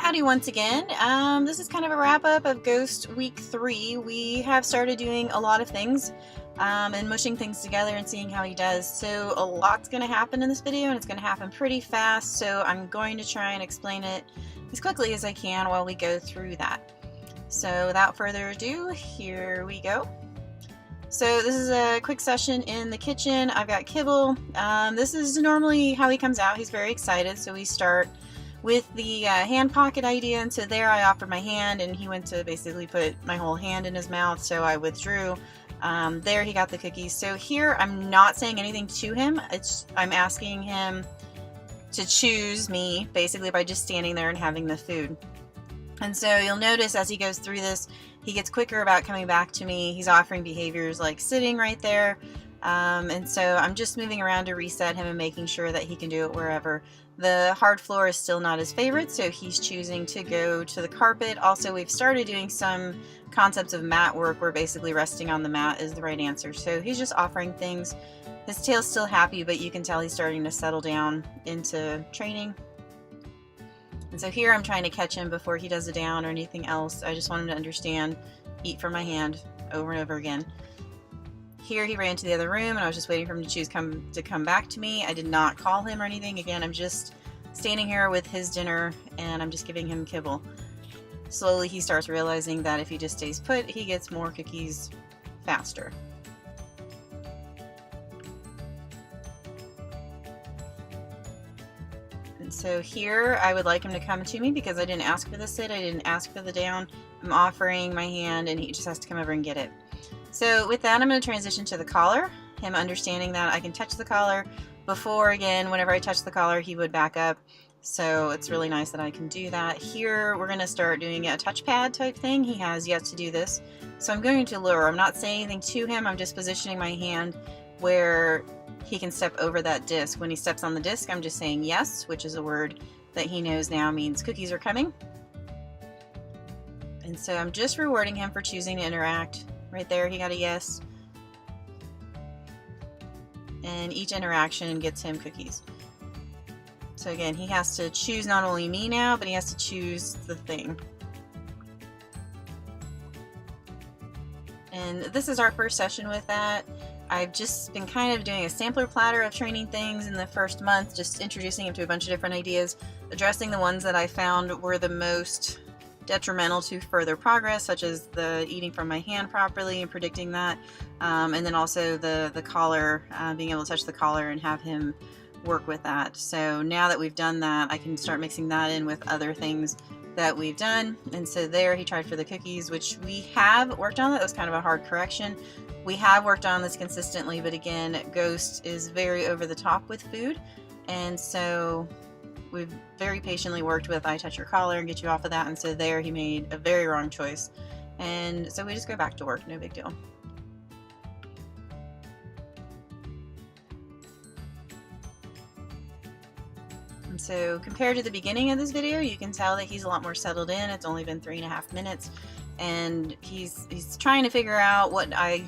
Howdy once again. This is kind of a wrap-up of Ghost Week 3. We have started doing a lot of things and mushing things together and seeing how he does. So a lot's going to happen in this video, and it's going to happen pretty fast, so I'm going to try and explain it as quickly as I can while we go through that. So without further ado, here we go. So this is a quick session in the kitchen. I've got kibble. This is normally how he comes out. He's very excited, so we start with the hand pocket idea, and so there I offered my hand and he went to basically put my whole hand in his mouth, so I withdrew. There he got the cookies. So here I'm not saying anything to him. I'm asking him to choose me basically by just standing there and having the food. And so you'll notice as he goes through this, he gets quicker about coming back to me. He's offering behaviors like sitting right there. And so I'm just moving around to reset him and making sure that he can do it wherever. The hard floor is still not his favorite, so he's choosing to go to the carpet. Also, we've started doing some concepts of mat work where basically resting on the mat is the right answer. So he's just offering things. His tail's still happy, but you can tell he's starting to settle down into training. And so here I'm trying to catch him before he does a down or anything else. I just want him to understand, eat from my hand over and over again. Here he ran to the other room and I was just waiting for him to choose to come back to me. I did not call him or anything. Again, I'm just standing here with his dinner and I'm just giving him kibble. Slowly he starts realizing that if he just stays put, he gets more cookies faster. And so here I would like him to come to me because I didn't ask for the sit, I didn't ask for the down. I'm offering my hand and he just has to come over and get it. So with that, I'm going to transition to the collar, him understanding that I can touch the collar. Before, again, whenever I touch the collar, he would back up. So it's really nice that I can do that. Here, we're going to start doing a touchpad type thing. He has yet to do this. So I'm going to lure. I'm not saying anything to him. I'm just positioning my hand where he can step over that disc. When he steps on the disc, I'm just saying yes, which is a word that he knows now means cookies are coming. And so I'm just rewarding him for choosing to interact. Right there, he got a yes. And each interaction gets him cookies. So again, he has to choose not only me now, but he has to choose the thing. And this is our first session with that. I've just been kind of doing a sampler platter of training things in the first month, just introducing him to a bunch of different ideas, addressing the ones that I found were the most detrimental to further progress, such as the eating from my hand properly and predicting that, and then also the collar, being able to touch the collar and have him work with that. So now that we've done that, I can start mixing that in with other things that we've done. And so there he tried for the cookies, which we have worked on. That was kind of a hard correction. We have worked on this consistently, but again, Ghost is very over the top with food, and so we've very patiently worked with I touch your collar and get you off of that, and so there he made a very wrong choice. And so we just go back to work, no big deal. And so compared to the beginning of this video, you can tell that he's a lot more settled in. It's only been 3.5 minutes, and he's trying to figure out what I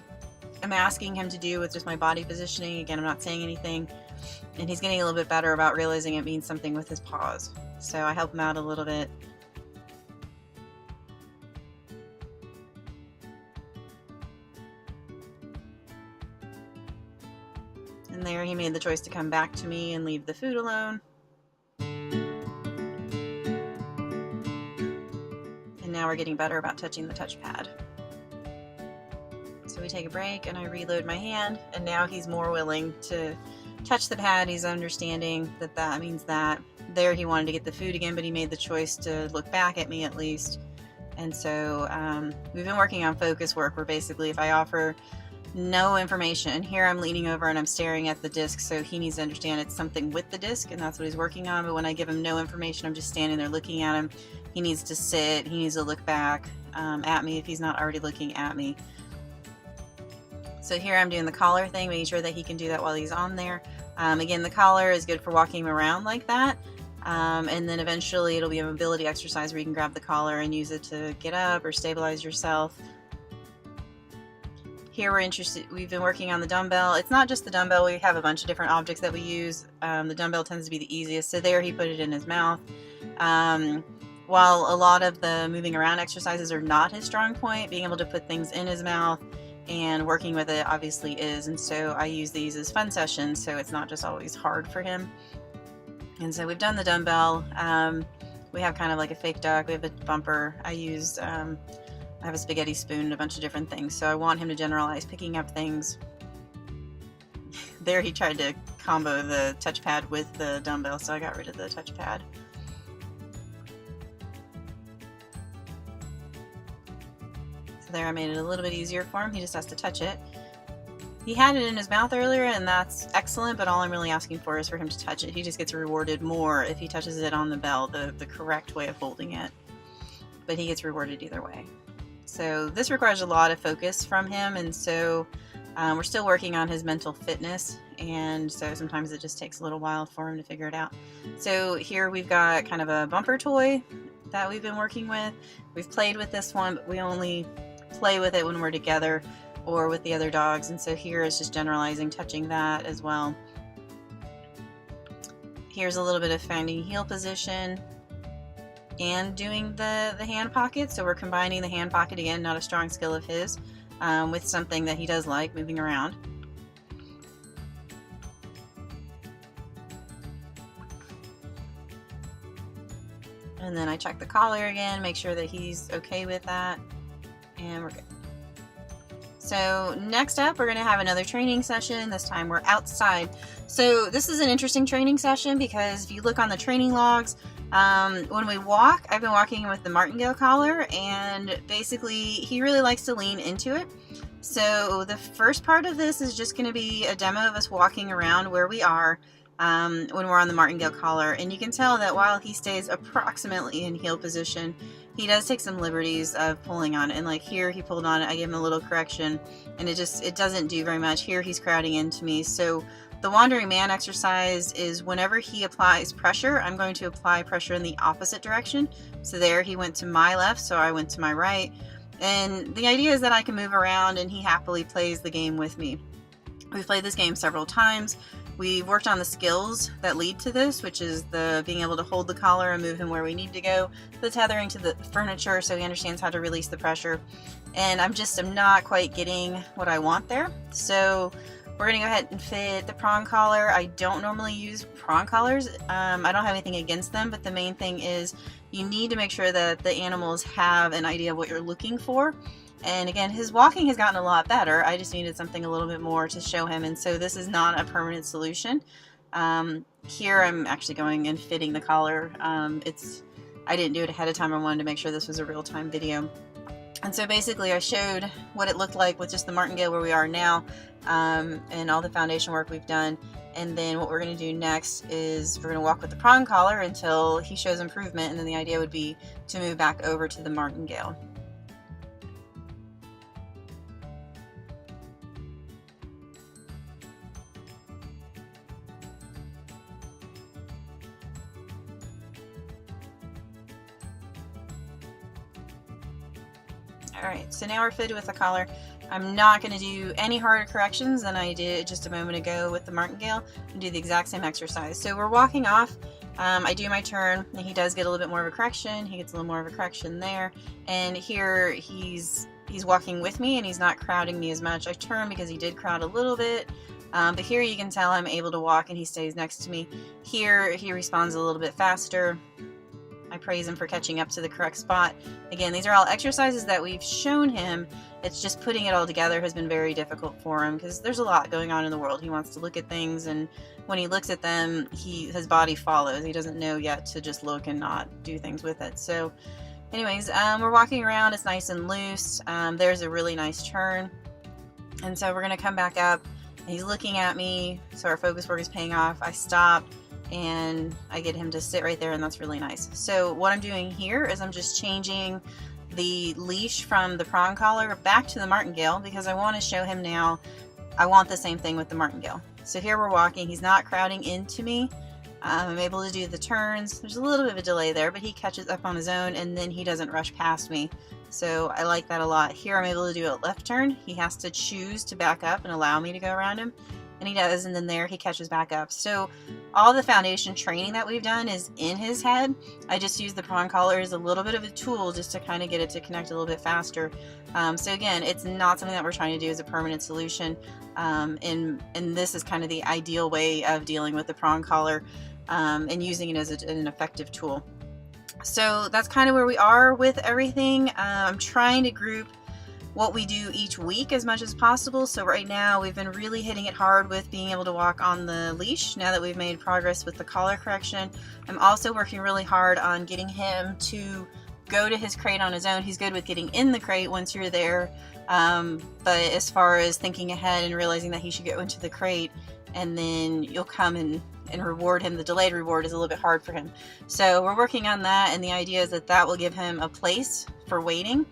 am asking him to do with just my body positioning. Again, I'm not saying anything. And he's getting a little bit better about realizing it means something with his paws. So I help him out a little bit. And there he made the choice to come back to me and leave the food alone. And now we're getting better about touching the touchpad. So we take a break and I reload my hand, and now he's more willing to touch the pad. He's understanding that that means that. There he wanted to get the food again, but he made the choice to look back at me at least. And so we've been working on focus work where basically if I offer no information, here I'm leaning over and I'm staring at the disc, so he needs to understand it's something with the disc and that's what he's working on. But when I give him no information, I'm just standing there looking at him. He needs to sit, he needs to look back at me if he's not already looking at me. So here I'm doing the collar thing, making sure that he can do that while he's on there. Again, the collar is good for walking him around like that. And then eventually it'll be a mobility exercise where you can grab the collar and use it to get up or stabilize yourself. Here we've been working on the dumbbell. It's not just the dumbbell, we have a bunch of different objects that we use. The dumbbell tends to be the easiest. So there he put it in his mouth. while a lot of the moving around exercises are not his strong point, being able to put things in his mouth and working with it obviously is. And so I use these as fun sessions, so it's not just always hard for him. And so we've done the dumbbell. We have kind of like a fake duck. We have a bumper. I have a spaghetti spoon and a bunch of different things. So I want him to generalize picking up things. There he tried to combo the touchpad with the dumbbell, so I got rid of the touchpad. So there I made it a little bit easier for him. He just has to touch it. He had it in his mouth earlier, and that's excellent, but all I'm really asking for is for him to touch it. He just gets rewarded more if he touches it on the bell, the correct way of holding it. But he gets rewarded either way. So this requires a lot of focus from him, and so we're still working on his mental fitness, and so sometimes it just takes a little while for him to figure it out. So here we've got kind of a bumper toy that we've been working with. We've played with this one, but we only play with it when we're together or with the other dogs, and so here is just generalizing touching that as well. Here's a little bit of finding heel position and doing the hand pocket. So we're combining the hand pocket again, not a strong skill of his, with something that he does like, moving around. And then I check the collar again, make sure that he's okay with that, and we're good. So next up, we're going to have another training session. This time we're outside. So this is an interesting training session because if you look on the training logs, when we walk, I've been walking with the martingale collar, and basically he really likes to lean into it. So the first part of this is just going to be a demo of us walking around where we are when we're on the martingale collar, and you can tell that while he stays approximately in heel position, he does take some liberties of pulling on it. And like here he pulled on it, I gave him a little correction, and it doesn't do very much. Here he's crowding into me. So the wandering man exercise is whenever he applies pressure, I'm going to apply pressure in the opposite direction. So there he went to my left, so I went to my right, and the idea is that I can move around and he happily plays the game with me. We've played this game several times. We've worked on the skills that lead to this, which is the being able to hold the collar and move him where we need to go, the tethering to the furniture so he understands how to release the pressure, and I'm not quite getting what I want there. So we're going to go ahead and fit the prong collar. I don't normally use prong collars. I don't have anything against them, but the main thing is you need to make sure that the animals have an idea of what you're looking for. And again, his walking has gotten a lot better. I just needed something a little bit more to show him, and so this is not a permanent solution. Here I'm actually going and fitting the collar. I didn't do it ahead of time. I wanted to make sure this was a real-time video. And so basically I showed what it looked like with just the martingale where we are now, and all the foundation work we've done. And then what we're going to do next is we're going to walk with the prong collar until he shows improvement, and then the idea would be to move back over to the martingale. Alright, so now we're fitted with the collar. I'm not going to do any harder corrections than I did just a moment ago with the martingale, and do the exact same exercise. So we're walking off, I do my turn, and he does get a little bit more of a correction. He gets a little more of a correction there, and here he's walking with me and he's not crowding me as much. I turn because he did crowd a little bit, but here you can tell I'm able to walk and he stays next to me. Here he responds a little bit faster. I praise him for catching up to the correct spot. Again, these are all exercises that we've shown him. It's just putting it all together has been very difficult for him because there's a lot going on in the world. He wants to look at things, and when he looks at them, his body follows. He doesn't know yet to just look and not do things with it. So anyways, we're walking around. It's nice and loose. There's a really nice turn. And so we're going to come back up. And he's looking at me, so our focus work is paying off. I stop, and I get him to sit right there, and that's really nice. So what I'm doing here is I'm just changing the leash from the prong collar back to the martingale because I want to show him now I want the same thing with the martingale. So here we're walking, he's not crowding into me. I'm able to do the turns. There's a little bit of a delay there, but he catches up on his own, and then he doesn't rush past me. So I like that a lot. Here I'm able to do a left turn. He has to choose to back up and allow me to go around him. and he does, and then there he catches back up. So all the foundation training that we've done is in his head. I just use the prong collar as a little bit of a tool just to kind of get it to connect a little bit faster. So again, it's not something that we're trying to do as a permanent solution, and this is kind of the ideal way of dealing with the prong collar, and using it as an effective tool. So that's kind of where we are with everything. I'm trying to group what we do each week as much as possible. So right now we've been really hitting it hard with being able to walk on the leash now that we've made progress with the collar correction. I'm also working really hard on getting him to go to his crate on his own. He's good with getting in the crate once you're there, but as far as thinking ahead and realizing that he should go into the crate and then you'll come and reward him, the delayed reward is a little bit hard for him. So we're working on that, and the idea is that that will give him a place for waiting.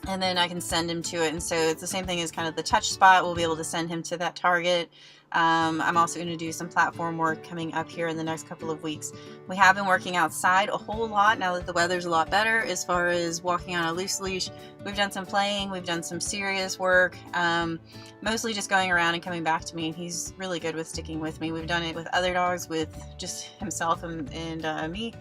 And then I can send him to it. And so it's the same thing as kind of the touch spot. We'll be able to send him to that target. I'm also going to do some platform work coming up here in the next couple of weeks. We have been working outside a whole lot now that the weather's a lot better as far as walking on a loose leash. We've done some playing, we've done some serious work, mostly just going around and coming back to me. He's really good with sticking with me. We've done it with other dogs, with just himself and me,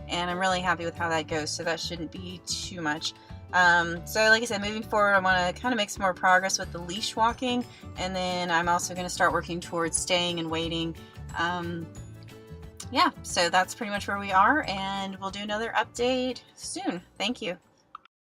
and I'm really happy with how that goes, so that shouldn't be too much. So like I said, moving forward, I want to kind of make some more progress with the leash walking, and then I'm also going to start working towards staying and waiting. Yeah, so that's pretty much where we are, and we'll do another update soon. Thank you.